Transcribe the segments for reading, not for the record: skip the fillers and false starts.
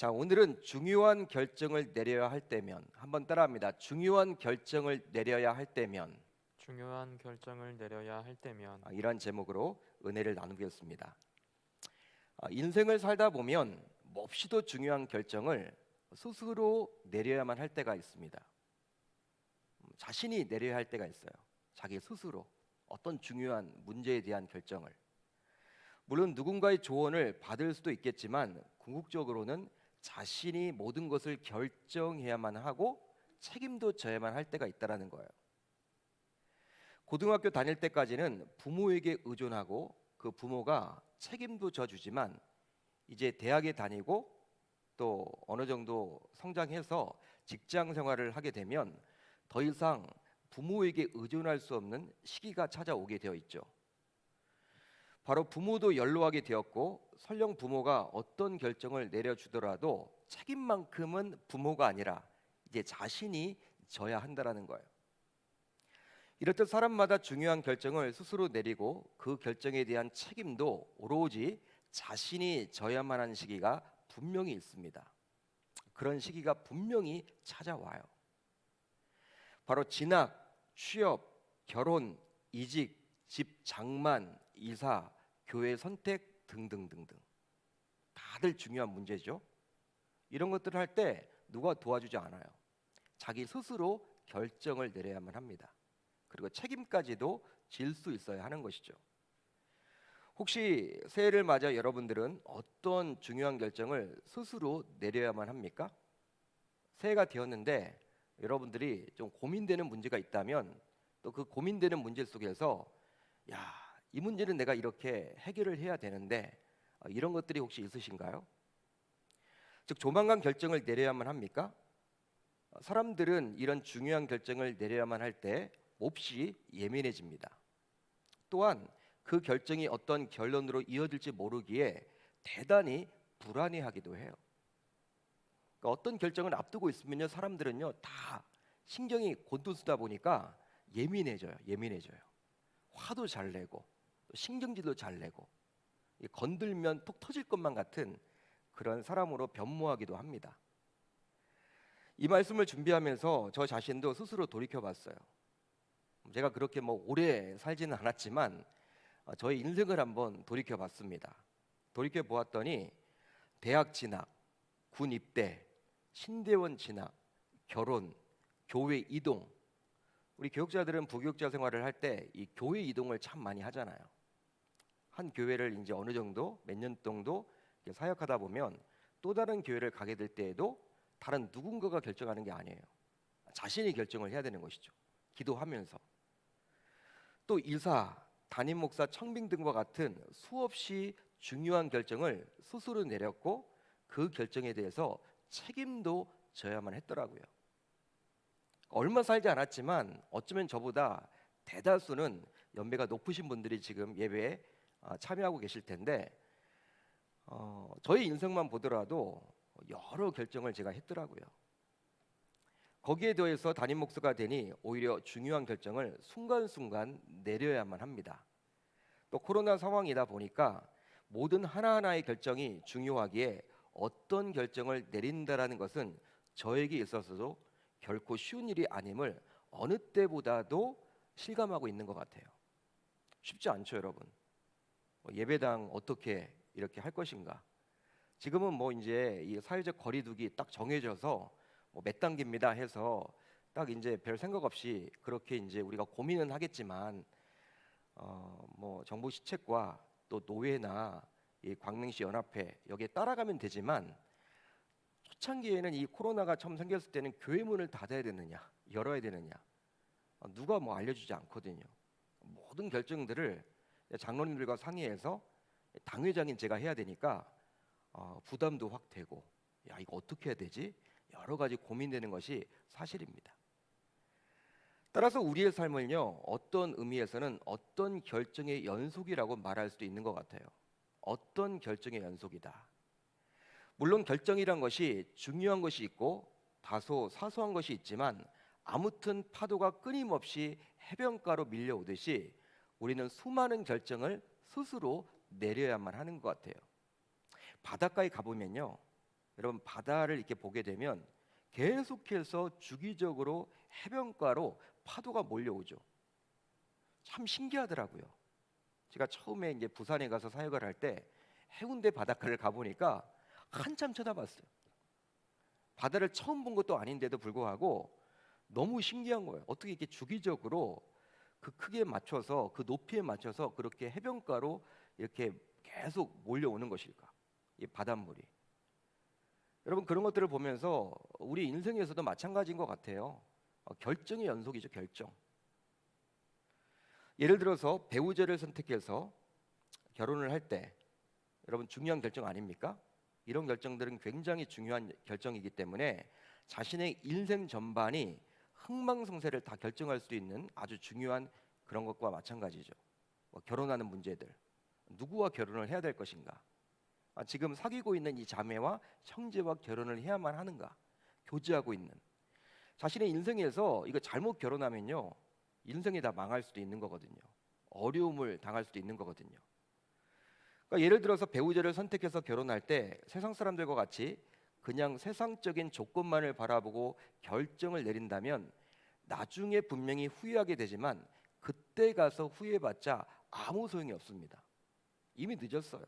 자, 오늘은 중요한 결정을 내려야 할 때면, 한번 따라합니다. 중요한 결정을 내려야 할 때면, 중요한 결정을 내려야 할 때면 이런 제목으로 은혜를 나누겠습니다. 인생을 살다 보면 몹시도 중요한 결정을 스스로 내려야만 할 때가 있습니다. 자신이 내려야 할 때가 있어요. 자기 스스로 어떤 중요한 문제에 대한 결정을. 물론 누군가의 조언을 받을 수도 있겠지만 궁극적으로는 자신이 모든 것을 결정해야만 하고 책임도 져야만 할 때가 있다라는 거예요. 고등학교 다닐 때까지는 부모에게 의존하고 그 부모가 책임도 져주지만 이제 대학에 다니고 또 어느 정도 성장해서 직장 생활을 하게 되면 더 이상 부모에게 의존할 수 없는 시기가 찾아오게 되어 있죠. 바로 부모도 연로하게 되었고 설령 부모가 어떤 결정을 내려주더라도 책임만큼은 부모가 아니라 이제 자신이 져야 한다라는 거예요. 이렇듯 사람마다 중요한 결정을 스스로 내리고 그 결정에 대한 책임도 오로지 자신이 져야만 하는 시기가 분명히 있습니다. 그런 시기가 분명히 찾아와요. 바로 진학, 취업, 결혼, 이직, 집 장만, 이사, 교회 선택 등등등등. 다들 중요한 문제죠. 이런 것들을 할 때 누가 도와주지 않아요. 자기 스스로 결정을 내려야만 합니다. 그리고 책임까지도 질 수 있어야 하는 것이죠. 혹시 새해를 맞아 여러분들은 어떤 중요한 결정을 스스로 내려야만 합니까? 새해가 되었는데 여러분들이 좀 고민되는 문제가 있다면 또 그 고민되는 문제 속에서 야, 이 문제는 내가 이렇게 해결을 해야 되는데 이런 것들이 혹시 있으신가요? 즉 조만간 결정을 내려야만 합니까? 사람들은 이런 중요한 결정을 내려야만 할 때 몹시 예민해집니다. 또한 그 결정이 어떤 결론으로 이어질지 모르기에 대단히 불안해하기도 해요. 그러니까 어떤 결정을 앞두고 있으면요, 사람들은요 다 신경이 곤두서다 보니까 예민해져요. 화도 잘 내고 또 신경질도 잘 내고 건들면 톡 터질 것만 같은 그런 사람으로 변모하기도 합니다. 이 말씀을 준비하면서 저 자신도 스스로 돌이켜봤어요. 제가 그렇게 오래 살지는 않았지만 저의 인생을 한번 돌이켜봤습니다. 돌이켜보았더니 대학 진학, 군 입대, 신대원 진학, 결혼, 교회 이동. 우리 교육자들은 부교육자 생활을 할 때 이 교회 이동을 참 많이 하잖아요. 한 교회를 이제 어느 정도 몇 년 정도 사역하다 보면 또 다른 교회를 가게 될 때에도 다른 누군가가 결정하는 게 아니에요. 자신이 결정을 해야 되는 것이죠. 기도하면서. 또 이사, 담임 목사, 청빙 등과 같은 수없이 중요한 결정을 스스로 내렸고 그 결정에 대해서 책임도 져야만 했더라고요. 얼마 살지 않았지만 어쩌면 저보다 대다수는 연배가 높으신 분들이 지금 예배에 참여하고 계실 텐데 저희 인생만 보더라도 여러 결정을 제가 했더라고요. 거기에 더해서 담임 목사가 되니 오히려 중요한 결정을 순간순간 내려야만 합니다. 또 코로나 상황이다 보니까 모든 하나하나의 결정이 중요하기에 어떤 결정을 내린다라는 것은 저에게 있어서도 결코 쉬운 일이 아님을 어느 때보다도 실감하고 있는 것 같아요. 쉽지 않죠, 여러분. 예배당 어떻게 이렇게 할 것인가? 지금은 이제 이 사회적 거리두기 딱 정해져서 몇 단계입니다 해서 딱 이제 별 생각 없이 그렇게 이제 우리가 고민은 하겠지만 정부 시책과 또 노회나 이 광명시 연합회 여기에 따라가면 되지만 초창기에는 이 코로나가 처음 생겼을 때는 교회 문을 닫아야 되느냐 열어야 되느냐 누가 알려주지 않거든요. 모든 결정들을 장로님들과 상의해서 당회장인 제가 해야 되니까 부담도 확 되고 야 이거 어떻게 해야 되지? 여러 가지 고민되는 것이 사실입니다. 따라서 우리의 삶을요 어떤 의미에서는 어떤 결정의 연속이라고 말할 수도 있는 것 같아요. 어떤 결정의 연속이다. 물론 결정이란 것이 중요한 것이 있고 다소 사소한 것이 있지만 아무튼 파도가 끊임없이 해변가로 밀려오듯이 우리는 수많은 결정을 스스로 내려야만 하는 것 같아요. 바닷가에 가보면요 여러분 바다를 이렇게 보게 되면 계속해서 주기적으로 해변가로 파도가 몰려오죠. 참 신기하더라고요. 제가 처음에 이제 부산에 가서 사역을 할 때 해운대 바닷가를 가보니까 한참 쳐다봤어요. 바다를 처음 본 것도 아닌데도 불구하고 너무 신기한 거예요. 어떻게 이렇게 주기적으로 그 크기에 맞춰서 그 높이에 맞춰서 그렇게 해변가로 이렇게 계속 몰려오는 것일까? 이 바닷물이. 여러분 그런 것들을 보면서 우리 인생에서도 마찬가지인 것 같아요. 결정의 연속이죠, 결정. 예를 들어서 배우자를 선택해서 결혼을 할 때 여러분 중요한 결정 아닙니까? 이런 결정들은 굉장히 중요한 결정이기 때문에 자신의 인생 전반이 흥망성쇠를 다 결정할 수 있는 아주 중요한 그런 것과 마찬가지죠. 결혼하는 문제들, 누구와 결혼을 해야 될 것인가? 지금 사귀고 있는 이 자매와 형제와 결혼을 해야만 하는가? 교제하고 있는 자신의 인생에서 이거 잘못 결혼하면요, 인생이 다 망할 수도 있는 거거든요. 어려움을 당할 수도 있는 거거든요. 그러니까 예를 들어서 배우자를 선택해서 결혼할 때 세상 사람들과 같이 그냥 세상적인 조건만을 바라보고 결정을 내린다면 나중에 분명히 후회하게 되지만 그때 가서 후회해봤자 아무 소용이 없습니다. 이미 늦었어요.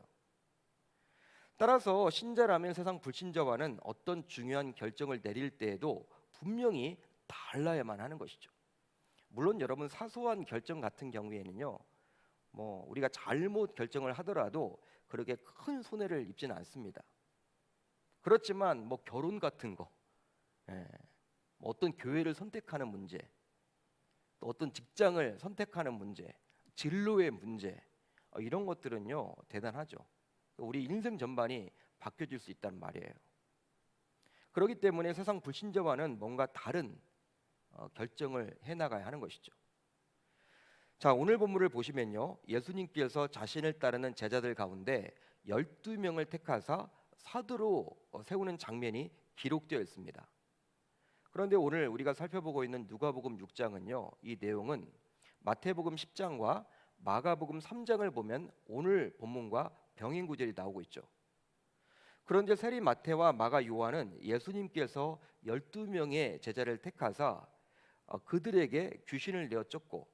따라서 신자라면 세상 불신자와는 어떤 중요한 결정을 내릴 때에도 분명히 달라야만 하는 것이죠. 물론 여러분 사소한 결정 같은 경우에는요, 우리가 잘못 결정을 하더라도 그렇게 큰 손해를 입지는 않습니다. 그렇지만 결혼 같은 거, 어떤 교회를 선택하는 문제, 또 어떤 직장을 선택하는 문제, 진로의 문제, 이런 것들은요 대단하죠. 우리 인생 전반이 바뀌어질 수 있다는 말이에요. 그렇기 때문에 세상 불신자와는 뭔가 다른 결정을 해나가야 하는 것이죠. 자, 오늘 본문을 보시면요, 예수님께서 자신을 따르는 제자들 가운데 12명을 택하사 사도로 세우는 장면이 기록되어 있습니다. 그런데 오늘 우리가 살펴보고 있는 누가복음 6장은요, 이 내용은 마태복음 10장과 마가복음 3장을 보면 오늘 본문과 병행 구절이 나오고 있죠. 그런데 세리 마태와 마가 요한은 예수님께서 12명의 제자를 택하사 그들에게 귀신을 내어 쫓고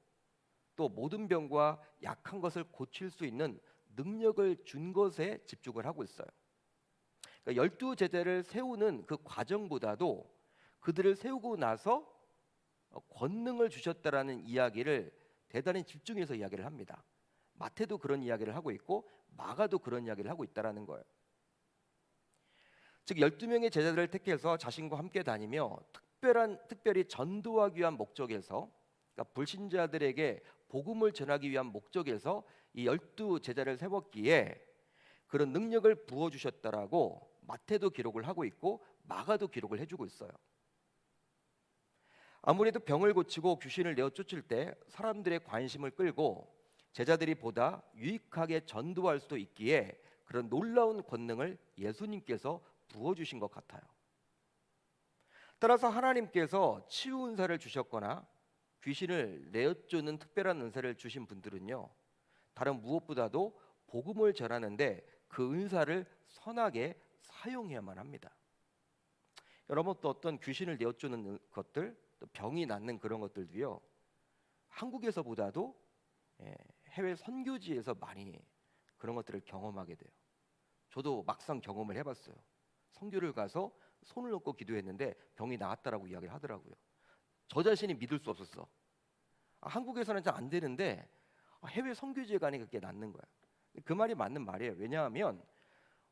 또 모든 병과 약한 것을 고칠 수 있는 능력을 준 것에 집중을 하고 있어요. 그러니까 12제자를 세우는 그 과정보다도 그들을 세우고 나서 권능을 주셨다라는 이야기를 대단히 집중해서 이야기를 합니다. 마태도 그런 이야기를 하고 있고 마가도 그런 이야기를 하고 있다라는 거예요. 즉 12명의 제자들을 택해서 자신과 함께 다니며 특별히 전도하기 위한 목적에서, 그러니까 불신자들에게 복음을 전하기 위한 목적에서 이 12제자를 세웠기에 그런 능력을 부어주셨다라고 마태도 기록을 하고 있고 마가도 기록을 해주고 있어요. 아무래도 병을 고치고 귀신을 내어 쫓을 때 사람들의 관심을 끌고 제자들이 보다 유익하게 전도할 수도 있기에 그런 놀라운 권능을 예수님께서 부어주신 것 같아요. 따라서 하나님께서 치유 은사를 주셨거나 귀신을 내어쫓는 특별한 은사를 주신 분들은요, 다른 무엇보다도 복음을 전하는데 그 은사를 선하게 사용해야만 합니다. 여러분 또 어떤 귀신을 내어쫓는 것들, 또 병이 낫는 그런 것들도요, 한국에서보다도 해외 선교지에서 많이 그런 것들을 경험하게 돼요. 저도 막상 경험을 해봤어요. 선교를 가서 손을 놓고 기도했는데 병이 나았다라고 이야기를 하더라고요. 저 자신이 믿을 수 없었어. 한국에서는 잘 안 되는데 해외 선교지에 가니까 그게 낫는 거야. 그 말이 맞는 말이에요. 왜냐하면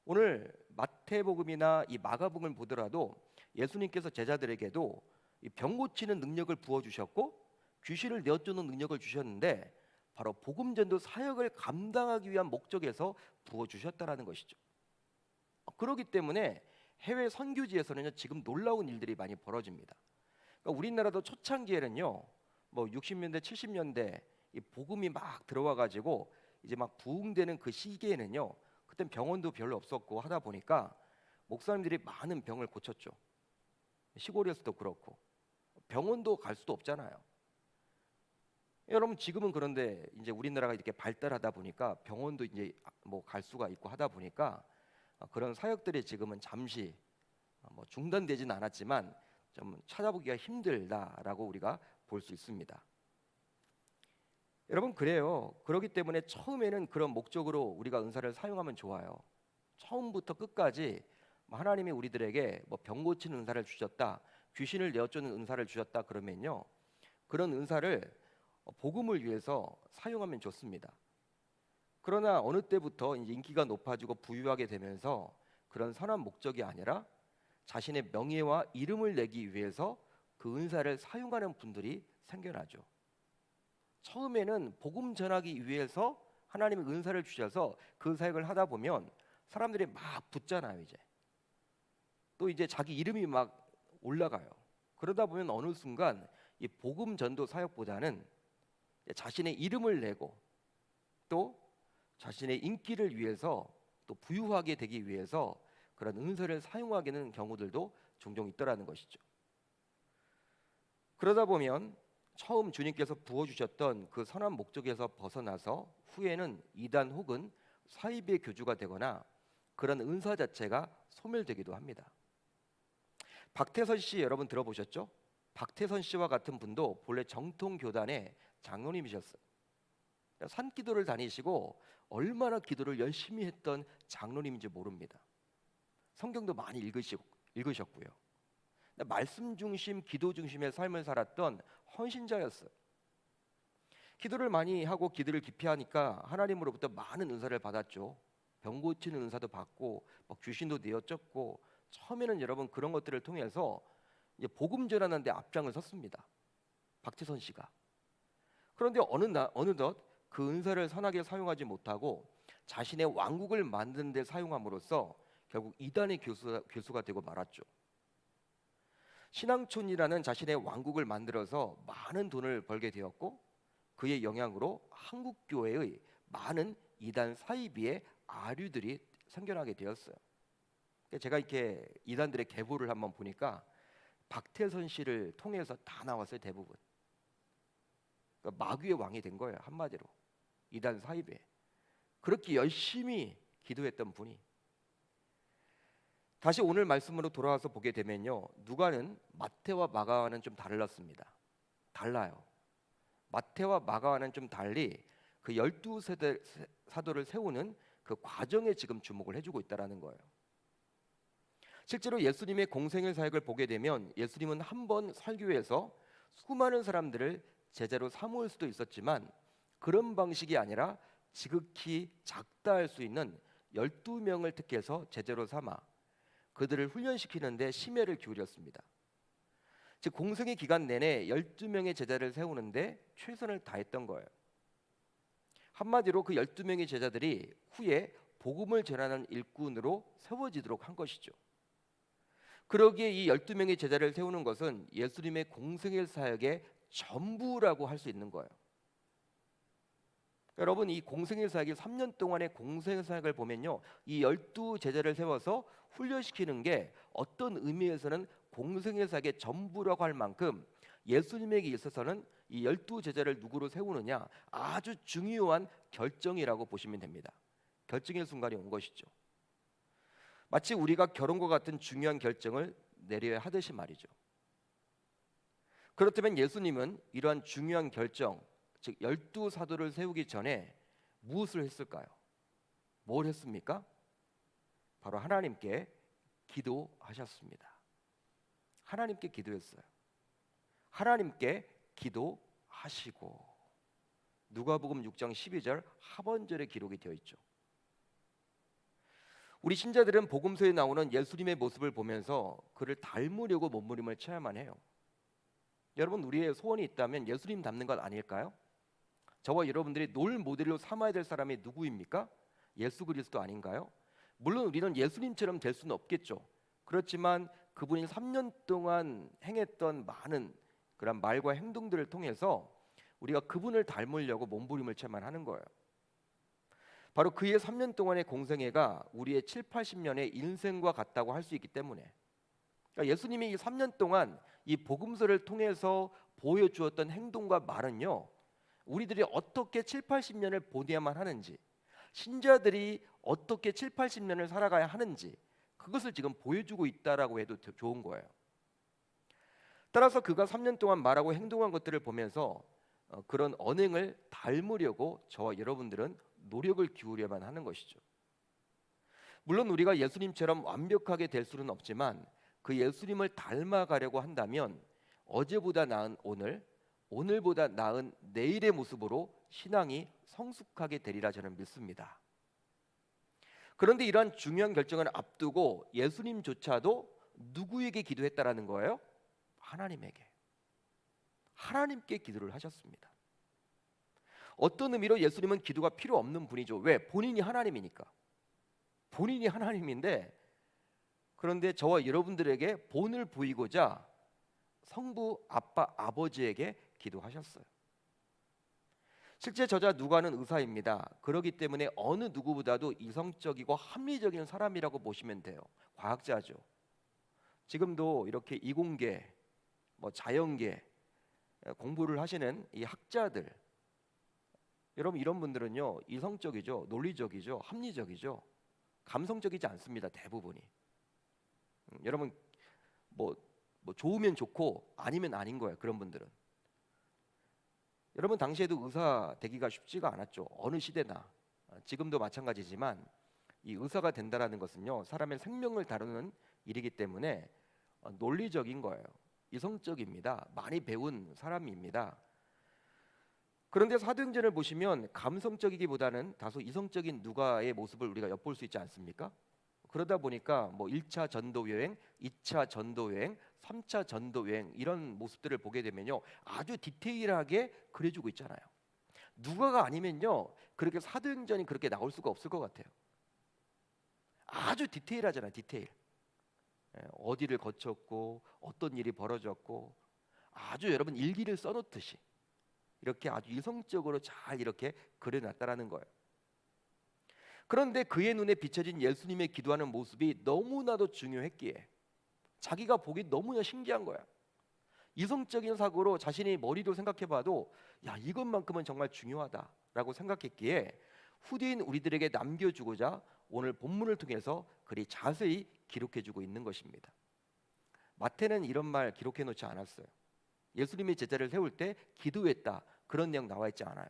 오늘 마태복음이나 이 마가복음을 보더라도 예수님께서 제자들에게도 이 병 고치는 능력을 부어주셨고 귀신을 내어쫓는 능력을 주셨는데 바로 복음 전도 사역을 감당하기 위한 목적에서 부어주셨다라는 것이죠. 그렇기 때문에 해외 선교지에서는요, 지금 놀라운 일들이 많이 벌어집니다. 그러니까 우리나라도 초창기에는요, 60년대 70년대 이 복음이 막 들어와 가지고 이제 막 부흥되는 그 시기에는요, 그땐 병원도 별로 없었고 하다 보니까 목사님들이 많은 병을 고쳤죠. 시골에서도 그렇고 병원도 갈 수도 없잖아요. 여러분 지금은 그런데 이제 우리나라가 이렇게 발달하다 보니까 병원도 이제 갈 수가 있고 하다 보니까 그런 사역들이 지금은 잠시 뭐 중단되지는 않았지만 좀 찾아보기가 힘들다라고 우리가 볼 수 있습니다. 여러분 그래요. 그렇기 때문에 처음에는 그런 목적으로 우리가 은사를 사용하면 좋아요. 처음부터 끝까지 하나님이 우리들에게 뭐 병 고치는 은사를 주셨다, 귀신을 내어쫓는 은사를 주셨다 그러면요, 그런 은사를 복음을 위해서 사용하면 좋습니다. 그러나 어느 때부터 이제 인기가 높아지고 부유하게 되면서 그런 선한 목적이 아니라 자신의 명예와 이름을 내기 위해서 그 은사를 사용하는 분들이 생겨나죠. 처음에는 복음 전하기 위해서 하나님의 은사를 주셔서 그 사역을 하다 보면 사람들이 막 붙잖아요. 또 이제 자기 이름이 막 올라가요. 그러다 보면 어느 순간 이 복음 전도 사역보다는 자신의 이름을 내고 또 자신의 인기를 위해서 또 부유하게 되기 위해서 그런 은사를 사용하게 되는 경우들도 종종 있더라는 것이죠. 그러다 보면 처음 주님께서 부어주셨던 그 선한 목적에서 벗어나서 후에는 이단 혹은 사이비의 교주가 되거나 그런 은사 자체가 소멸되기도 합니다. 박태선 씨 여러분 들어보셨죠? 박태선 씨와 같은 분도 본래 정통 교단의 장로님이셨어요. 산기도를 다니시고 얼마나 기도를 열심히 했던 장로님인지 모릅니다. 성경도 많이 읽으셨고요. 말씀 중심, 기도 중심의 삶을 살았던 헌신자였어요. 기도를 많이 하고 기도를 깊이 하니까 하나님으로부터 많은 은사를 받았죠. 병 고치는 은사도 받고 귀신도 내어쫓고, 처음에는 여러분 그런 것들을 통해서 이제 복음 전하는 데 앞장을 섰습니다. 박태선 씨가. 그런데 어느덧 그 은사를 선하게 사용하지 못하고 자신의 왕국을 만드는 데 사용함으로써 결국 이단의 교수가 되고 말았죠. 신앙촌이라는 자신의 왕국을 만들어서 많은 돈을 벌게 되었고, 그의 영향으로 한국 교회의 많은 이단 사이비의 아류들이 생겨나게 되었어요. 제가 이렇게 이단들의 계보를 한번 보니까 박태선 씨를 통해서 다 나왔어요. 대부분. 그러니까 마귀의 왕이 된 거예요. 한마디로 이단 사이비에. 그렇게 열심히 기도했던 분이. 다시 오늘 말씀으로 돌아와서 보게 되면요, 누가는 마태와 마가와는 좀 달랐습니다. 달라요. 마태와 마가와는 좀 달리 그 12세대 사도를 세우는 그 과정에 지금 주목을 해주고 있다는 거예요. 실제로 예수님의 공생일 사역을 보게 되면 예수님은 한 번 설교에서 수많은 사람들을 제자로 삼을 수도 있었지만 그런 방식이 아니라 지극히 작다 할 수 있는 12명을 택해서 제자로 삼아 그들을 훈련시키는 데 심혈을 기울였습니다. 즉 공생의 기간 내내 12명의 제자를 세우는데 최선을 다했던 거예요. 한마디로 그 12명의 제자들이 후에 복음을 전하는 일꾼으로 세워지도록 한 것이죠. 그러기에 이 12명의 제자를 세우는 것은 예수님의 공생일 사역의 전부라고 할 수 있는 거예요. 여러분, 이 공생일 사역이 3년 동안의 공생일 사역을 보면요, 이 12제자를 세워서 훈련시키는 게 어떤 의미에서는 공생일 사역의 전부라고 할 만큼 예수님에게 있어서는 이 12제자를 누구로 세우느냐 아주 중요한 결정이라고 보시면 됩니다. 결정의 순간이 온 것이죠. 마치 우리가 결혼과 같은 중요한 결정을 내려야 하듯이 말이죠. 그렇다면 예수님은 이러한 중요한 결정, 즉 12사도를 세우기 전에 무엇을 했을까요? 뭘 했습니까? 바로 하나님께 기도하셨습니다. 하나님께 기도했어요. 하나님께 기도하시고, 누가복음 6장 12절 하번절에 기록이 되어 있죠. 우리 신자들은 복음서에 나오는 예수님의 모습을 보면서 그를 닮으려고 몸부림을 쳐야만 해요. 여러분, 우리의 소원이 있다면 예수님 닮는 것 아닐까요? 저와 여러분들이 롤 모델로 삼아야 될 사람이 누구입니까? 예수 그리스도 아닌가요? 물론 우리는 예수님처럼 될 수는 없겠죠. 그렇지만 그분이 3년 동안 행했던 많은 그런 말과 행동들을 통해서 우리가 그분을 닮으려고 몸부림을 쳐야만 하는 거예요. 바로 그의 3년 동안의 공생애가 우리의 7, 80년의 인생과 같다고 할 수 있기 때문에, 그러니까 예수님이 이 3년 동안 이 복음서를 통해서 보여주었던 행동과 말은요, 우리들이 어떻게 7, 80년을 보내야만 하는지, 신자들이 어떻게 7, 80년을 살아가야 하는지, 그것을 지금 보여주고 있다라고 해도 좋은 거예요. 따라서 그가 3년 동안 말하고 행동한 것들을 보면서 그런 언행을 닮으려고 저와 여러분들은 노력을 기울여야만 하는 것이죠. 물론 우리가 예수님처럼 완벽하게 될 수는 없지만 그 예수님을 닮아가려고 한다면 어제보다 나은 오늘, 오늘보다 나은 내일의 모습으로 신앙이 성숙하게 되리라 저는 믿습니다. 그런데 이러한 중요한 결정을 앞두고 예수님조차도 누구에게 기도했다라는 거예요? 하나님에게. 하나님께 기도를 하셨습니다. 어떤 의미로 예수님은 기도가 필요 없는 분이죠. 왜? 본인이 하나님이니까. 본인이 하나님인데, 그런데 저와 여러분들에게 본을 보이고자 성부 아빠 아버지에게 기도하셨어요. 실제 저자 누가는 의사입니다. 그렇기 때문에 어느 누구보다도 이성적이고 합리적인 사람이라고 보시면 돼요. 과학자죠. 지금도 이렇게 이공계, 자연계 공부를 하시는 이 학자들, 여러분 이런 분들은요 이성적이죠, 논리적이죠, 합리적이죠, 감성적이지 않습니다. 대부분이. 여러분 뭐 좋으면 좋고 아니면 아닌 거예요. 그런 분들은. 여러분 당시에도 의사 되기가 쉽지가 않았죠. 어느 시대나 지금도 마찬가지지만 이 의사가 된다라는 것은요 사람의 생명을 다루는 일이기 때문에 논리적인 거예요. 이성적입니다. 많이 배운 사람입니다. 그런데 사도행전을 보시면 감성적이기보다는 다소 이성적인 누가의 모습을 우리가 엿볼 수 있지 않습니까? 그러다 보니까 1차 전도 여행, 2차 전도 여행, 3차 전도 여행 이런 모습들을 보게 되면요 아주 디테일하게 그려주고 있잖아요. 누가가 아니면요 그렇게 사도행전이 그렇게 나올 수가 없을 것 같아요. 아주 디테일하잖아요. 디테일. 어디를 거쳤고 어떤 일이 벌어졌고 아주 여러분 일기를 써놓듯이 이렇게 아주 이성적으로 잘 이렇게 그려놨다라는 거예요. 그런데 그의 눈에 비춰진 예수님의 기도하는 모습이 너무나도 중요했기에 자기가 보기 너무나 신기한 거야. 이성적인 사고로 자신이 머리로 생각해봐도 야 이것만큼은 정말 중요하다라고 생각했기에 후대인 우리들에게 남겨주고자 오늘 본문을 통해서 그리 자세히 기록해주고 있는 것입니다. 마태는 이런 말 기록해 놓지 않았어요. 예수님이 제자를 세울 때 기도했다 그런 내용 나와 있지 않아요.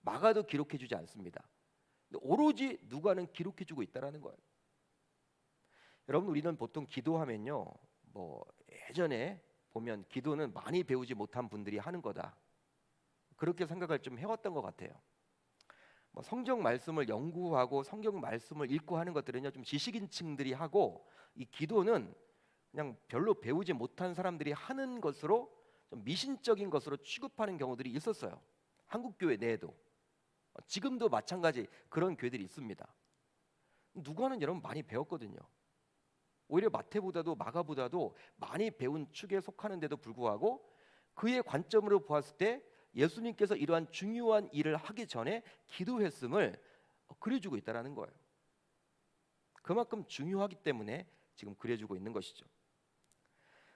마가도 기록해주지 않습니다. 오로지 누가는 기록해주고 있다라는 거예요. 여러분 우리는 보통 기도하면요 예전에 보면 기도는 많이 배우지 못한 분들이 하는 거다 그렇게 생각을 좀 해왔던 것 같아요. 성경 말씀을 연구하고 성경 말씀을 읽고 하는 것들은요 좀 지식인층들이 하고 이 기도는 그냥 별로 배우지 못한 사람들이 하는 것으로 좀 미신적인 것으로 취급하는 경우들이 있었어요. 한국 교회 내에도 지금도 마찬가지 그런 교회들이 있습니다. 누가는 여러분 많이 배웠거든요. 오히려 마태보다도 마가보다도 많이 배운 축에 속하는데도 불구하고 그의 관점으로 보았을 때 예수님께서 이러한 중요한 일을 하기 전에 기도했음을 그려주고 있다는 거예요. 그만큼 중요하기 때문에 지금 그려주고 있는 것이죠.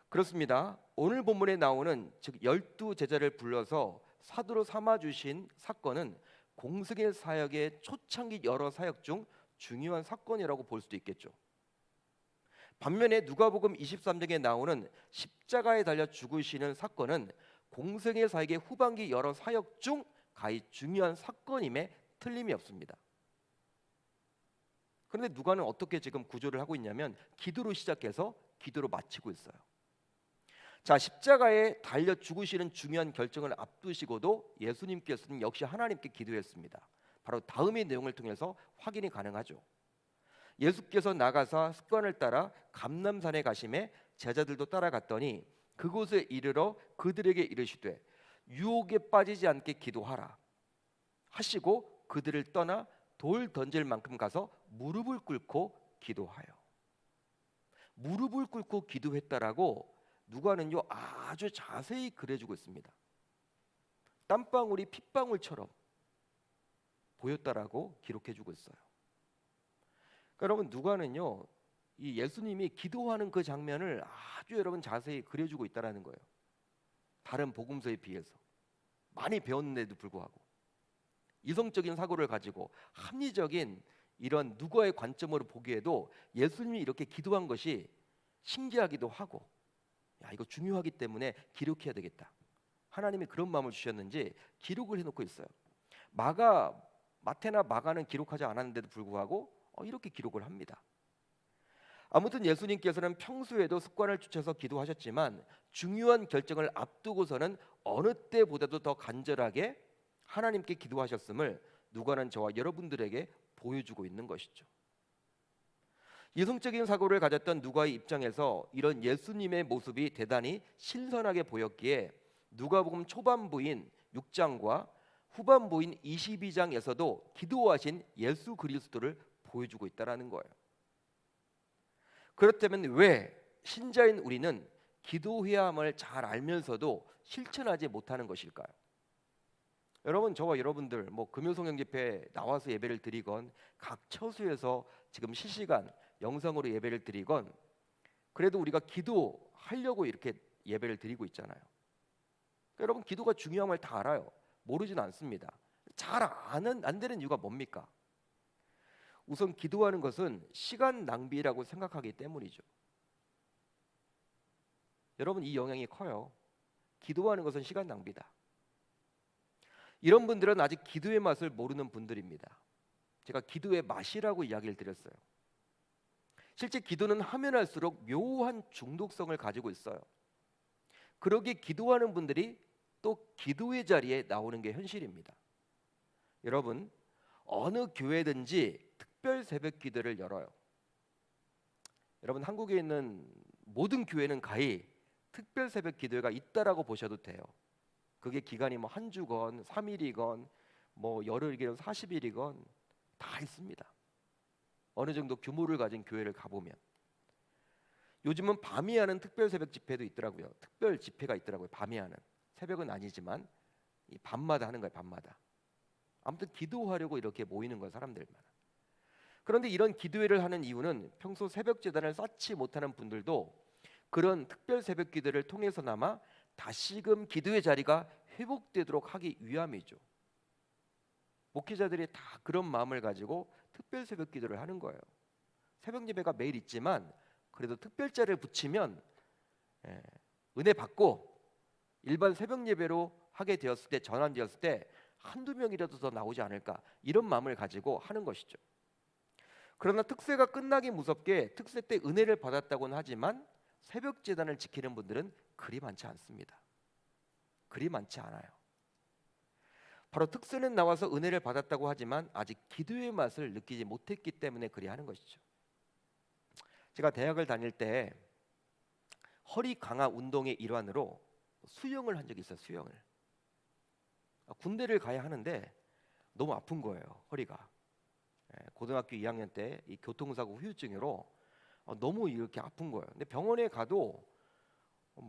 그렇습니다. 오늘 본문에 나오는 즉 12제자를 불러서 사도로 삼아주신 사건은 공생의 사역의 초창기 여러 사역 중 중요한 사건이라고 볼 수도 있겠죠. 반면에 누가복음 23장에 나오는 십자가에 달려 죽으시는 사건은 공생의 사역의 후반기 여러 사역 중 가히 중요한 사건임에 틀림이 없습니다. 그런데 누가는 어떻게 지금 구조를 하고 있냐면 기도로 시작해서 기도로 마치고 있어요. 자, 십자가에 달려 죽으시는 중요한 결정을 앞두시고도 예수님께서는 역시 하나님께 기도했습니다. 바로 다음의 내용을 통해서 확인이 가능하죠. 예수께서 나가사 습관을 따라 감람산에 가심에 제자들도 따라갔더니 그곳에 이르러 그들에게 이르시되 유혹에 빠지지 않게 기도하라 하시고 그들을 떠나 돌 던질 만큼 가서 무릎을 꿇고 기도하여. 무릎을 꿇고 기도했다라고 누가는요 아주 자세히 그려주고 있습니다. 땀방울이 핏방울처럼 보였다라고 기록해주고 있어요. 그러니까 여러분 누가는요 이 예수님이 기도하는 그 장면을 아주 여러분 자세히 그려주고 있다라는 거예요. 다른 복음서에 비해서 많이 배웠는데도 불구하고 이성적인 사고를 가지고 합리적인 이런 누가의 관점으로 보기에도 예수님이 이렇게 기도한 것이 신기하기도 하고, 야, 이거 중요하기 때문에 기록해야 되겠다. 하나님이 그런 마음을 주셨는지 기록을 해놓고 있어요. 마태나 마가는 기록하지 않았는데도 불구하고 이렇게 기록을 합니다. 아무튼 예수님께서는 평소에도 습관을 쫓아서 기도하셨지만 중요한 결정을 앞두고서는 어느 때보다도 더 간절하게 하나님께 기도하셨음을 누가는 저와 여러분들에게 보여주고 있는 것이죠. 이성적인 사고를 가졌던 누가의 입장에서 이런 예수님의 모습이 대단히 신선하게 보였기에 누가복음 초반부인 6장과 후반부인 22장에서도 기도하신 예수 그리스도를 보여주고 있다는 거예요. 그렇다면 왜 신자인 우리는 기도해야 함을 잘 알면서도 실천하지 못하는 것일까요? 여러분, 저와 여러분들 금요성령 집회에 나와서 예배를 드리건 각 처수에서 지금 실시간 영상으로 예배를 드리건 그래도 우리가 기도하려고 이렇게 예배를 드리고 있잖아요. 여러분, 기도가 중요함을 다 알아요. 모르지는 않습니다. 잘 안 되는 이유가 뭡니까? 우선 기도하는 것은 시간 낭비라고 생각하기 때문이죠. 여러분, 이 영향이 커요. 기도하는 것은 시간 낭비다. 이런 분들은 아직 기도의 맛을 모르는 분들입니다. 제가 기도의 맛이라고 이야기를 드렸어요. 실제 기도는 하면 할수록 묘한 중독성을 가지고 있어요. 그러기에 기도하는 분들이 또 기도의 자리에 나오는 게 현실입니다. 여러분, 어느 교회든지 특별 새벽 기도를 열어요. 여러분, 한국에 있는 모든 교회는 가히 특별 새벽 기도회가 있다라고 보셔도 돼요. 그게 기간이 한 주건 3일이건 열흘이건 40일이건 다 있습니다. 어느 정도 규모를 가진 교회를 가보면. 요즘은 밤이 하는 특별 새벽 집회도 있더라고요. 특별 집회가 있더라고요. 밤이 하는. 새벽은 아니지만 이 밤마다 하는 거예요. 밤마다. 아무튼 기도하려고 이렇게 모이는 거예요. 사람들만. 그런데 이런 기도회를 하는 이유는 평소 새벽 제단을 쌓지 못하는 분들도 그런 특별 새벽 기도를 통해서나마 다시금 기도의 자리가 회복되도록 하기 위함이죠. 목회자들이 다 그런 마음을 가지고 특별 새벽 기도를 하는 거예요. 새벽 예배가 매일 있지만 그래도 특별자를 붙이면 은혜 받고 일반 새벽 예배로 하게 되었을 때, 전환되었을 때 한두 명이라도 더 나오지 않을까, 이런 마음을 가지고 하는 것이죠. 그러나 특세가 끝나기 무섭게 특세 때 은혜를 받았다고는 하지만 새벽 제단을 지키는 분들은 그리 많지 않습니다. 그리 많지 않아요. 바로 특세는 나와서 은혜를 받았다고 하지만 아직 기도의 맛을 느끼지 못했기 때문에 그리 하는 것이죠. 제가 대학을 다닐 때 허리 강화 운동의 일환으로 수영을 한 적이 있어요. 수영을. 군대를 가야 하는데 너무 아픈 거예요. 허리가. 고등학교 2학년 때 이 교통사고 후유증으로 너무 이렇게 아픈 거예요. 근데 병원에 가도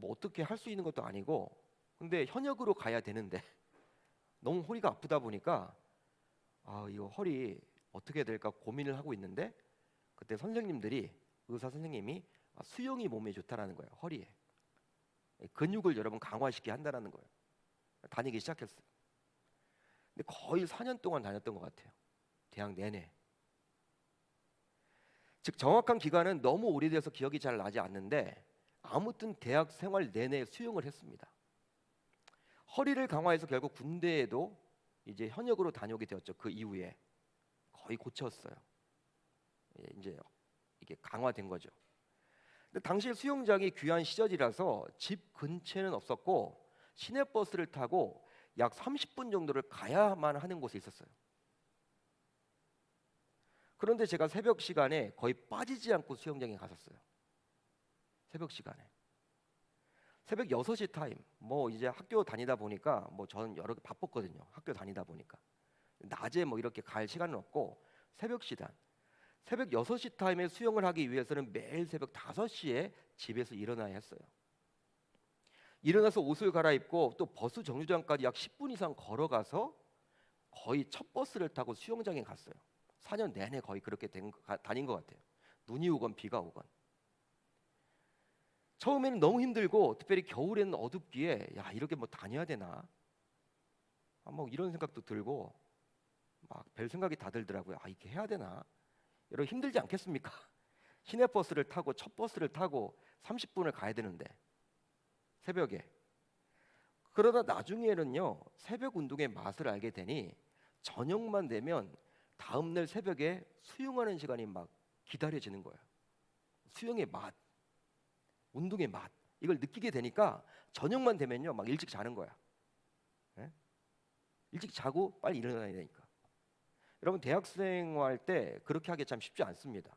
어떻게 할 수 있는 것도 아니고, 근데 현역으로 가야 되는데 너무 허리가 아프다 보니까 이거 허리 어떻게 해야 될까 고민을 하고 있는데, 그때 의사 선생님이 수영이 몸에 좋다라는 거예요. 허리에 근육을 여러분 강화시키게 한다라는 거예요. 다니기 시작했어요. 근데 거의 4년 동안 다녔던 것 같아요. 대학 내내. 즉 정확한 기간은 너무 오래돼서 기억이 잘 나지 않는데 아무튼 대학 생활 내내 수영을 했습니다. 허리를 강화해서 결국 군대에도 이제 현역으로 다녀오게 되었죠. 그 이후에 거의 고쳤어요. 이제 이게 강화된 거죠. 근데 당시 수영장이 귀한 시절이라서 집 근처에는 없었고 시내버스를 타고 약 30분 정도를 가야만 하는 곳에 있었어요. 그런데 제가 새벽 시간에 거의 빠지지 않고 수영장에 갔었어요. 새벽 시간에. 새벽 6시 타임. 이제 학교 다니다 보니까 저는 여러 개 바빴거든요. 학교 다니다 보니까. 낮에 이렇게 갈 시간은 없고 새벽 시간. 새벽 6시 타임에 수영을 하기 위해서는 매일 새벽 5시에 집에서 일어나야 했어요. 일어나서 옷을 갈아입고 또 버스 정류장까지 약 10분 이상 걸어가서 거의 첫 버스를 타고 수영장에 갔어요. 4년 내내 거의 그렇게 다닌 것 같아요. 눈이 오건 비가 오건. 처음에는 너무 힘들고 특별히 겨울에는 어둡기에 이렇게 다녀야 되나? 이런 생각도 들고 막 별 생각이 다 들더라고요. 이렇게 해야 되나? 여러분 힘들지 않겠습니까? 시내버스를 타고 첫 버스를 타고 30분을 가야 되는데 새벽에. 그러다 나중에는요 새벽 운동의 맛을 알게 되니 저녁만 되면 다음날 새벽에 수영하는 시간이 막 기다려지는 거예요. 수영의 맛, 운동의 맛 이걸 느끼게 되니까 저녁만 되면요 막 일찍 자는 거야. 예? 일찍 자고 빨리 일어나야 되니까. 여러분 대학생활 때 그렇게 하기 참 쉽지 않습니다.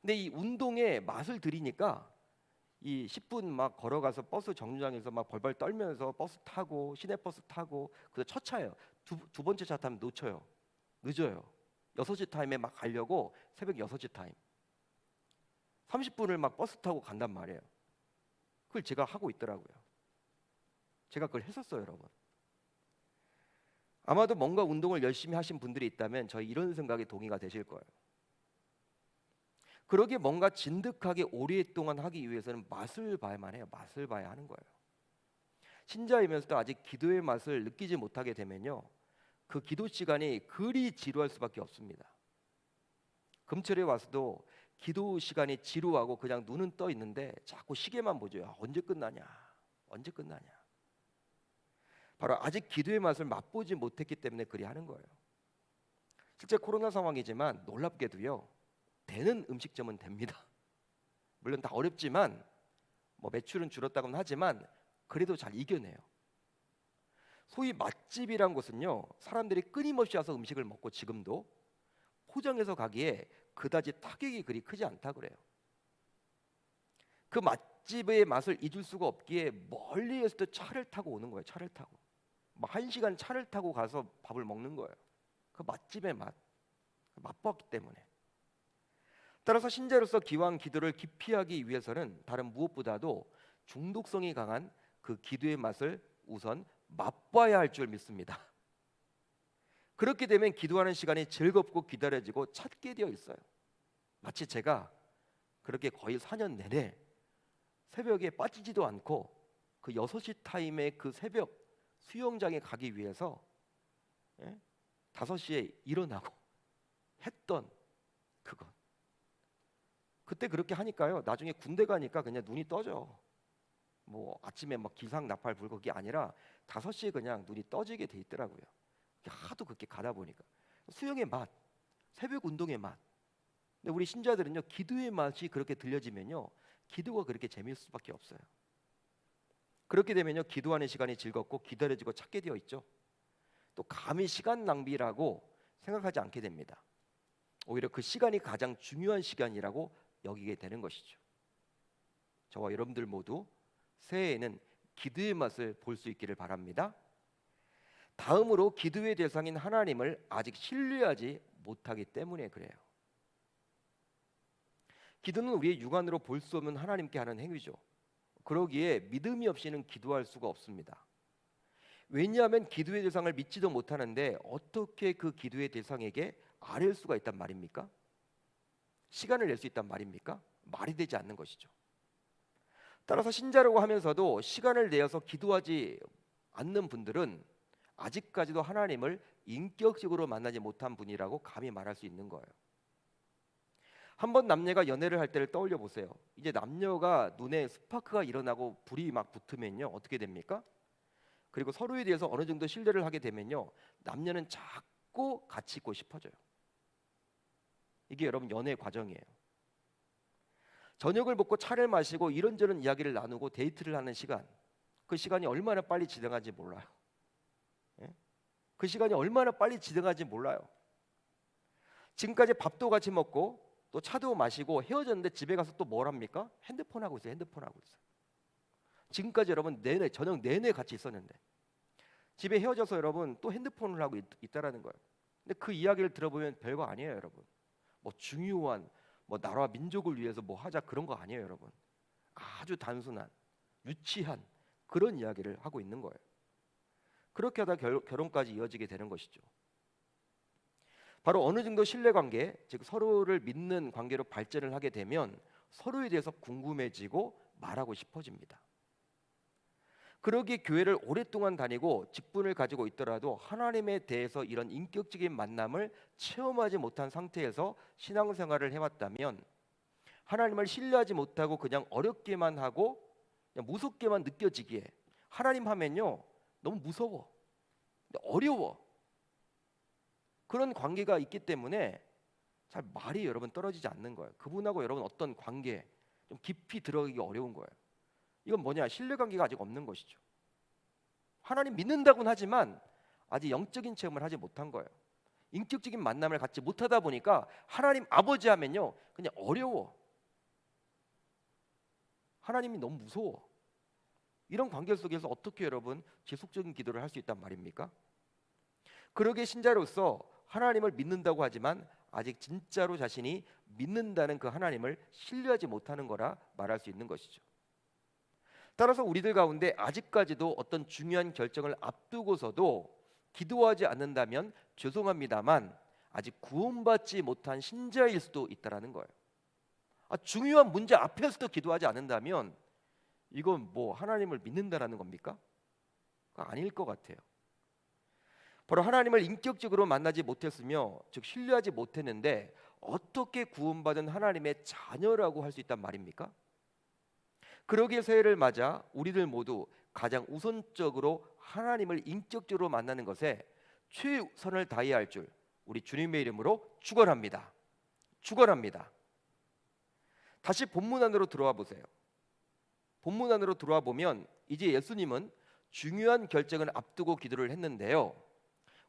근데 이 운동의 맛을 들이니까 이 10분 막 걸어가서 버스 정류장에서 막 벌벌 떨면서 버스 타고 시내버스 타고 그 첫 차예요. 두 번째 차 타면 놓쳐요. 늦어요. 6시 타임에 막 가려고 새벽 6시 타임. 30분을 막 버스 타고 간단 말이에요. 그걸 제가 하고 있더라고요. 제가 그걸 했었어요, 여러분. 아마도 뭔가 운동을 열심히 하신 분들이 있다면 저희 이런 생각에 동의가 되실 거예요. 그러기에 뭔가 진득하게 오랫동안 하기 위해서는 맛을 봐야만 해요. 맛을 봐야 하는 거예요. 신자이면서도 아직 기도의 맛을 느끼지 못하게 되면요, 그 기도 시간이 그리 지루할 수밖에 없습니다. 금철에 와서도 기도 시간이 지루하고 그냥 눈은 떠 있는데 자꾸 시계만 보죠. 야, 언제 끝나냐? 언제 끝나냐? 바로 아직 기도의 맛을 맛보지 못했기 때문에 그리 하는 거예요. 실제 코로나 상황이지만 놀랍게도요, 되는 음식점은 됩니다. 물론 다 어렵지만 뭐 매출은 줄었다고는 하지만 그래도 잘 이겨내요. 소위 맛집이란 곳은요, 사람들이 끊임없이 와서 음식을 먹고 지금도 포장해서 가기에 그다지 타격이 그리 크지 않다 그래요. 그 맛집의 맛을 잊을 수가 없기에 멀리에서도 차를 타고 오는 거예요. 차를 타고 막 1시간 차를 타고 가서 밥을 먹는 거예요. 그 맛집의 맛, 맛봤기 때문에. 따라서 신자로서 기왕 기도를 깊이 하기 위해서는 다른 무엇보다도 중독성이 강한 그 기도의 맛을 우선 맛봐야 할 줄 믿습니다. 그렇게 되면 기도하는 시간이 즐겁고 기다려지고 찾게 되어 있어요. 마치 제가 그렇게 거의 4년 내내 새벽에 빠지지도 않고 그 6시 타임의 그 새벽 수영장에 가기 위해서 5시에 일어나고 했던 그것. 그때 그렇게 하니까요, 나중에 군대 가니까 그냥 눈이 떠져. 뭐 아침에 막 기상 나팔 불고 그게 아니라 5시에 그냥 눈이 떠지게 돼 있더라고요. 하도 그렇게 가다 보니까. 수영의 맛, 새벽 운동의 맛. 근데 우리 신자들은요, 기도의 맛이 그렇게 들려지면요, 기도가 그렇게 재미있을 수밖에 없어요. 그렇게 되면요, 기도하는 시간이 즐겁고 기다려지고 찾게 되어 있죠. 또 감히 시간 낭비라고 생각하지 않게 됩니다. 오히려 그 시간이 가장 중요한 시간이라고 여기게 되는 것이죠. 저와 여러분들 모두 새해에는 기도의 맛을 볼 수 있기를 바랍니다. 다음으로 기도의 대상인 하나님을 아직 신뢰하지 못하기 때문에 그래요. 기도는 우리의 육안으로 볼 수 없는 하나님께 하는 행위죠. 그러기에 믿음이 없이는 기도할 수가 없습니다. 왜냐하면 기도의 대상을 믿지도 못하는데 어떻게 그 기도의 대상에게 아뢰을 수가 있단 말입니까? 시간을 낼 수 있단 말입니까? 말이 되지 않는 것이죠. 따라서 신자라고 하면서도 시간을 내어서 기도하지 않는 분들은 아직까지도 하나님을 인격적으로 만나지 못한 분이라고 감히 말할 수 있는 거예요. 한번 남녀가 연애를 할 때를 떠올려 보세요. 이제 남녀가 눈에 스파크가 일어나고 불이 막 붙으면요, 어떻게 됩니까? 그리고 서로에 대해서 어느 정도 신뢰를 하게 되면요, 남녀는 자꾸 같이 있고 싶어져요. 이게 여러분 연애 과정이에요. 저녁을 먹고 차를 마시고 이런저런 이야기를 나누고 데이트를 하는 시간, 그 시간이 얼마나 빨리 지나가는지 몰라요. 그 시간이 얼마나 빨리 지나가는지 몰라요. 지금까지 밥도 같이 먹고 또 차도 마시고 헤어졌는데 집에 가서 또 뭘 합니까? 핸드폰 하고 있어요. 핸드폰 하고 있어요. 지금까지 여러분 내내 저녁 내내 같이 있었는데 집에 헤어져서 여러분 또 핸드폰을 하고 있다라는 거예요. 근데 그 이야기를 들어보면 별거 아니에요, 여러분. 뭐 중요한 뭐 나라와 민족을 위해서 뭐 하자 그런 거 아니에요, 여러분. 아주 단순한 유치한 그런 이야기를 하고 있는 거예요. 그렇게 하다 결혼까지 이어지게 되는 것이죠. 바로 어느 정도 신뢰관계, 즉 서로를 믿는 관계로 발전을 하게 되면 서로에 대해서 궁금해지고 말하고 싶어집니다. 그러기에 교회를 오랫동안 다니고 직분을 가지고 있더라도 하나님에 대해서 이런 인격적인 만남을 체험하지 못한 상태에서 신앙생활을 해왔다면, 하나님을 신뢰하지 못하고 그냥 어렵게만 하고 그냥 무섭게만 느껴지기에, 하나님 하면요 너무 무서워, 어려워, 그런 관계가 있기 때문에 잘 말이 여러분 떨어지지 않는 거예요. 그분하고 여러분 어떤 관계 좀 깊이 들어가기 어려운 거예요. 이건 뭐냐? 신뢰관계가 아직 없는 것이죠. 하나님 믿는다고는 하지만 아직 영적인 체험을 하지 못한 거예요. 인격적인 만남을 갖지 못하다 보니까 하나님 아버지 하면요 그냥 어려워, 하나님이 너무 무서워. 이런 관계 속에서 어떻게 여러분 지속적인 기도를 할 수 있단 말입니까? 그러기에 신자로서 하나님을 믿는다고 하지만 아직 진짜로 자신이 믿는다는 그 하나님을 신뢰하지 못하는 거라 말할 수 있는 것이죠. 따라서 우리들 가운데 아직까지도 어떤 중요한 결정을 앞두고서도 기도하지 않는다면 죄송합니다만 아직 구원받지 못한 신자일 수도 있다라는 거예요. 중요한 문제 앞에서도 기도하지 않는다면 이건 뭐 하나님을 믿는다라는 겁니까? 아닐 것 같아요. 바로 하나님을 인격적으로 만나지 못했으며 즉 신뢰하지 못했는데 어떻게 구원받은 하나님의 자녀라고 할 수 있단 말입니까? 그러기에 새해를 맞아 우리들 모두 가장 우선적으로 하나님을 인격적으로 만나는 것에 최선을 다해야 할 줄 우리 주님의 이름으로 축원합니다. 축원합니다. 다시 본문 안으로 들어와 보세요. 본문 안으로 들어와 보면 이제 예수님은 중요한 결정을 앞두고 기도를 했는데요,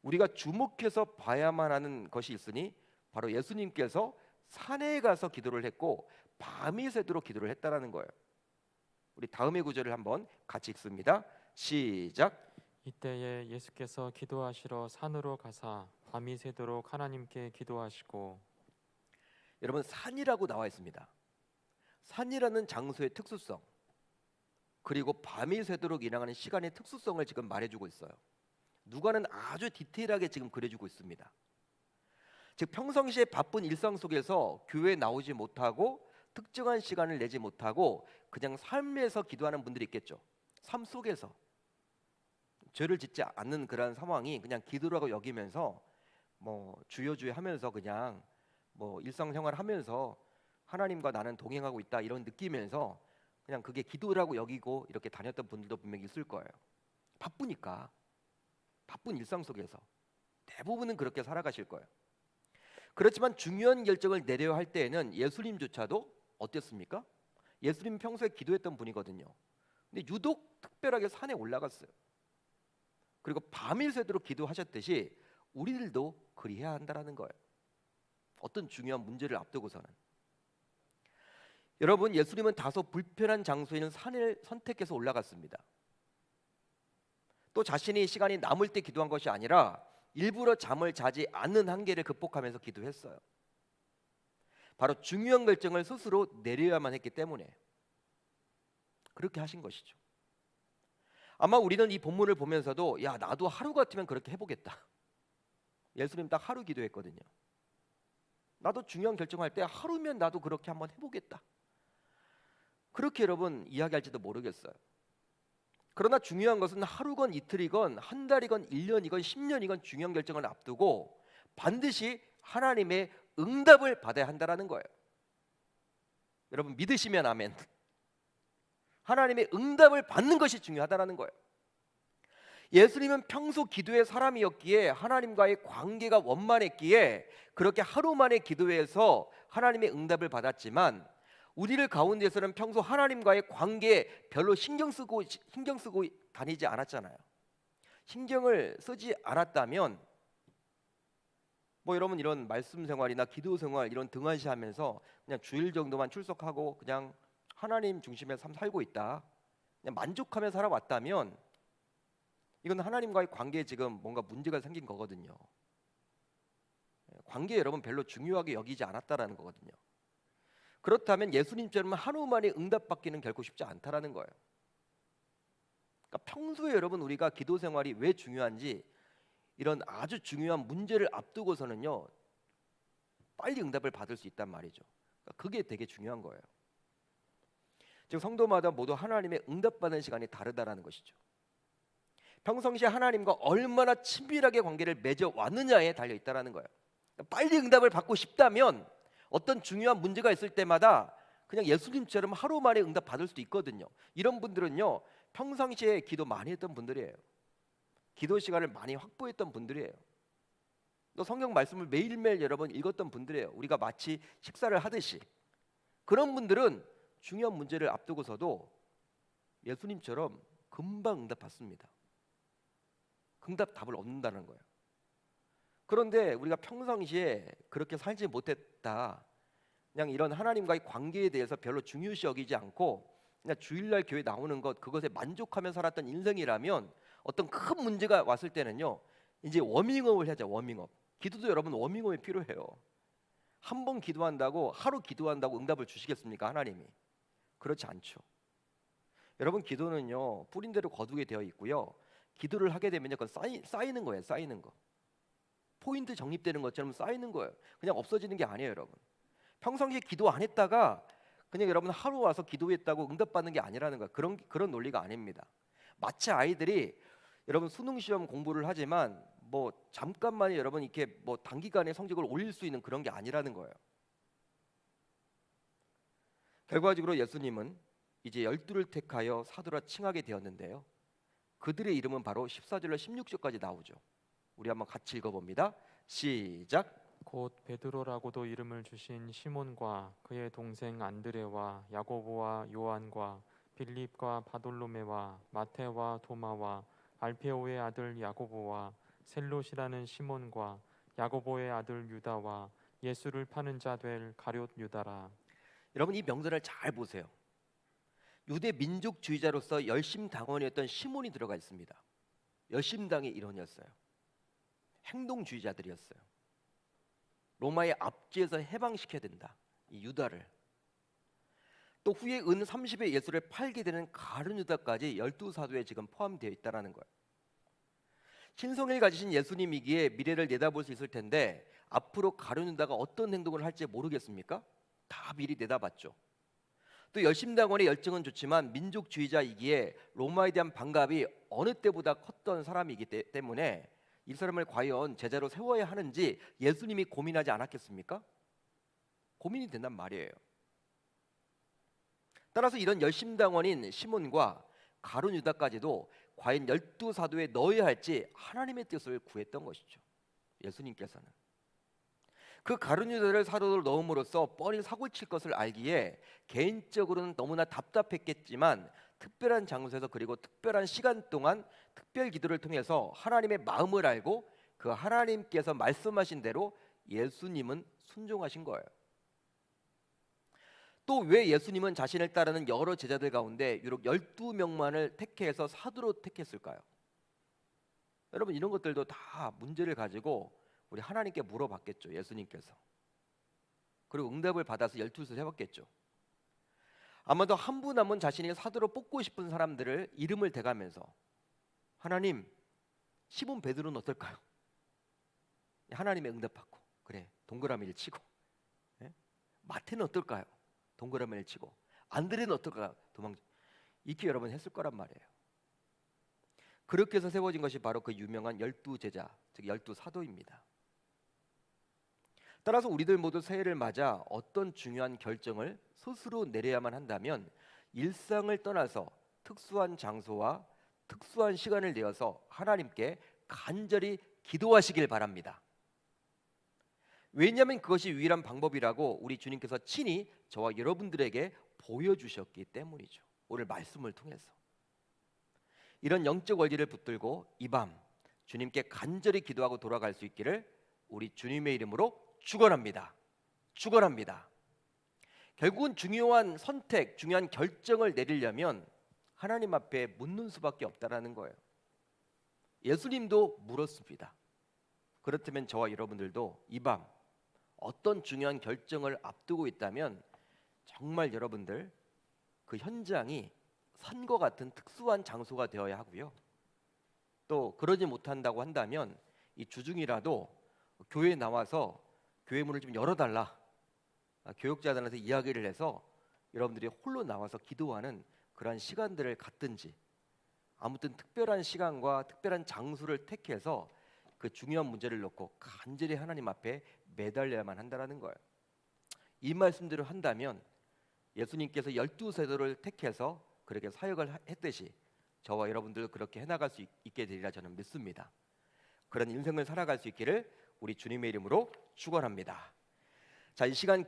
우리가 주목해서 봐야만 하는 것이 있으니 바로 예수님께서 산에 가서 기도를 했고 밤이 새도록 기도를 했다라는 거예요. 우리 다음의 구절을 한번 같이 읽습니다. 시작. 이때에 예수께서 기도하시러 산으로 가사 밤이 새도록 하나님께 기도하시고. 여러분 산이라고 나와 있습니다. 산이라는 장소의 특수성, 그리고 밤이 새도록 일어나는 시간의 특수성을 지금 말해주고 있어요. 누가는 아주 디테일하게 지금 그려주고 있습니다. 즉 평상시에 바쁜 일상 속에서 교회에 나오지 못하고 특정한 시간을 내지 못하고 그냥 삶에서 기도하는 분들이 있겠죠. 삶 속에서 죄를 짓지 않는 그런 상황이 그냥 기도라고 여기면서 뭐 주여 하면서 그냥 뭐 일상생활 하면서 하나님과 나는 동행하고 있다 이런 느끼면서 그냥 그게 기도라고 여기고 이렇게 다녔던 분들도 분명히 있을 거예요. 바쁘니까, 바쁜 일상 속에서 대부분은 그렇게 살아가실 거예요. 그렇지만 중요한 결정을 내려야 할 때에는 예수님조차도 어땠습니까? 예수님 평소에 기도했던 분이거든요. 근데 유독 특별하게 산에 올라갔어요. 그리고 밤이 새도록 기도하셨듯이 우리들도 그리해야 한다라는 거예요. 어떤 중요한 문제를 앞두고서는. 여러분 예수님은 다소 불편한 장소에 있는 산을 선택해서 올라갔습니다. 또 자신이 시간이 남을 때 기도한 것이 아니라 일부러 잠을 자지 않는 한계를 극복하면서 기도했어요. 바로 중요한 결정을 스스로 내려야만 했기 때문에 그렇게 하신 것이죠. 아마 우리는 이 본문을 보면서도 야 나도 하루 같으면 그렇게 해보겠다. 예수님 딱 하루 기도했거든요. 나도 중요한 결정할 때 하루면 나도 그렇게 한번 해보겠다. 그렇게 여러분 이야기할지도 모르겠어요. 그러나 중요한 것은 하루건 이틀이건 한 달이건 1년이건 10년이건 중요한 결정을 앞두고 반드시 하나님의 응답을 받아야 한다라는 거예요. 여러분 믿으시면 아멘. 하나님의 응답을 받는 것이 중요하다라는 거예요. 예수님은 평소 기도의 사람이었기에 하나님과의 관계가 원만했기에 그렇게 하루 만에 기도해서 하나님의 응답을 받았지만 우리를 가운데서는 평소 하나님과의 관계에 별로 신경 쓰고 다니지 않았잖아요. 신경을 쓰지 않았다면 뭐 여러분 이런 말씀 생활이나 기도 생활 이런 등한시하면서 그냥 주일 정도만 출석하고 그냥 하나님 중심의 삶 살고 있다, 그냥 만족하며 살아왔다면 이건 하나님과의 관계에 지금 뭔가 문제가 생긴 거거든요. 관계 여러분 별로 중요하게 여기지 않았다라는 거거든요. 그렇다면 예수님처럼 하루 만에 응답받기는 결코 쉽지 않다라는 거예요. 그러니까 평소에 여러분 우리가 기도 생활이 왜 중요한지 이런 아주 중요한 문제를 앞두고서는요 빨리 응답을 받을 수 있단 말이죠. 그러니까 그게 되게 중요한 거예요. 즉 성도마다 모두 하나님의 응답받는 시간이 다르다라는 것이죠. 평상시에 하나님과 얼마나 친밀하게 관계를 맺어 왔느냐에 달려 있다라는 거예요. 빨리 응답을 받고 싶다면 어떤 중요한 문제가 있을 때마다 그냥 예수님처럼 하루 만에 응답 받을 수도 있거든요. 이런 분들은요, 평상시에 기도 많이 했던 분들이에요. 기도 시간을 많이 확보했던 분들이에요. 또 성경 말씀을 매일매일 여러분 읽었던 분들이에요. 우리가 마치 식사를 하듯이. 그런 분들은 중요한 문제를 앞두고서도 예수님처럼 금방 응답 받습니다. 응답 답을 얻는다는 거예요. 그런데 우리가 평상시에 그렇게 살지 못했다, 그냥 이런 하나님과의 관계에 대해서 별로 중요시 여기지 않고 그냥 주일날 교회 나오는 것, 그것에 만족하며 살았던 인생이라면 어떤 큰 문제가 왔을 때는요, 이제 워밍업을 하죠. 워밍업. 기도도 여러분 워밍업이 필요해요. 한 번 기도한다고, 하루 기도한다고 응답을 주시겠습니까? 하나님이. 그렇지 않죠. 여러분, 기도는요, 뿌린 대로 거두게 되어 있고요, 기도를 하게 되면요, 그건 쌓이는 거예요. 쌓이는 거. 포인트 적립되는 것처럼 쌓이는 거예요. 그냥 없어지는 게 아니에요, 여러분. 평상시에 기도 안 했다가 그냥 여러분 하루 와서 기도했다고 응답받는 게 아니라는 거예요. 그런 논리가 아닙니다. 마치 아이들이 여러분 수능 시험 공부를 하지만 뭐 잠깐만에 여러분 이렇게 뭐 단기간에 성적을 올릴 수 있는 그런 게 아니라는 거예요. 결과적으로 예수님은 이제 12를 택하여 사도라 칭하게 되었는데요, 그들의 이름은 바로 14절로 16절까지 나오죠. 우리 한번 같이 읽어봅니다. 시작. 곧 베드로라고도 이름을 주신 시몬과 그의 동생 안드레와 야고보와 요한과 빌립과 바돌로메와 마테와 도마와 알페오의 아들 야고보와 셀롯이라는 시몬과 야고보의 아들 유다와 예수를 파는 자 될 가룟 유다라. 여러분, 이 명단을 잘 보세요. 유대 민족주의자로서 열심당원이었던 시몬이 들어가 있습니다. 열심당의 일원이었어요. 행동주의자들이었어요. 로마의 압제에서 해방시켜야 된다, 이 유다를. 또 후에 은 30의 예수를 팔게 되는 가룟 유다까지 12사도에 지금 포함되어 있다는 거예요. 신성을 가지신 예수님이기에 미래를 내다볼 수 있을 텐데 앞으로 가룟 유다가 어떤 행동을 할지 모르겠습니까? 다 미리 내다봤죠. 또 열심당원의 열정은 좋지만 민족주의자이기에 로마에 대한 반감이 어느 때보다 컸던 사람이기 때문에 이 사람을 과연 제자로 세워야 하는지 예수님이 고민하지 않았겠습니까? 고민이 된단 말이에요. 따라서 이런 열심당원인 시몬과 가룟 유다까지도 과연 12사도에 넣어야 할지 하나님의 뜻을 구했던 것이죠. 예수님께서는 그 가룟 유다를 사도로 넣음으로써 뻔히 사고칠 것을 알기에 개인적으로는 너무나 답답했겠지만 특별한 장소에서 그리고 특별한 시간 동안 특별 기도를 통해서 하나님의 마음을 알고 그 하나님께서 말씀하신 대로 예수님은 순종하신 거예요. 또 왜 예수님은 자신을 따르는 여러 제자들 가운데 유독 12명만을 택해서 사도로 택했을까요? 여러분, 이런 것들도 다 문제를 가지고 우리 하나님께 물어봤겠죠. 예수님께서. 그리고 응답을 받아서 12를 해봤겠죠. 아마도 한 분 한 분 자신이 사도로 뽑고 싶은 사람들을 이름을 대가면서 하나님, 시몬 베드로는 어떨까요? 하나님의 응답받고, 그래, 동그라미를 치고. 마태는 어떨까요? 동그라미를 치고. 안드레는 어떨까요? 이렇게 여러분 했을 거란 말이에요. 그렇게 해서 세워진 것이 바로 그 유명한 12제자, 즉 12사도입니다. 따라서 우리들 모두 새해를 맞아 어떤 중요한 결정을 스스로 내려야만 한다면 일상을 떠나서 특수한 장소와 특수한 시간을 내어서 하나님께 간절히 기도하시길 바랍니다. 왜냐하면 그것이 유일한 방법이라고 우리 주님께서 친히 저와 여러분들에게 보여주셨기 때문이죠. 오늘 말씀을 통해서 이런 영적 원리를 붙들고 이 밤 주님께 간절히 기도하고 돌아갈 수 있기를 우리 주님의 이름으로 축원합니다. 축원합니다. 결국은 중요한 선택, 중요한 결정을 내리려면 하나님 앞에 묻는 수밖에 없다라는 거예요. 예수님도 물었습니다. 그렇다면 저와 여러분들도 이 밤 어떤 중요한 결정을 앞두고 있다면 정말 여러분들 그 현장이 산과 같은 특수한 장소가 되어야 하고요. 또 그러지 못한다고 한다면 이 주중이라도 교회에 나와서 교회 문을 좀 열어달라, 교육자들한테 이야기를 해서 여러분들이 홀로 나와서 기도하는 그러한 시간들을 갖든지, 아무튼 특별한 시간과 특별한 장소를 택해서 그 중요한 문제를 놓고 간절히 하나님 앞에 매달려야만 한다는 거예요. 이 말씀대로 한다면 예수님께서 12세도를 택해서 그렇게 사역을 했듯이 저와 여러분들 그렇게 해나갈 수 있게 되리라 저는 믿습니다. 그런 인생을 살아갈 수 있기를 우리 주님의 이름으로 축원합니다. 자, 이 시간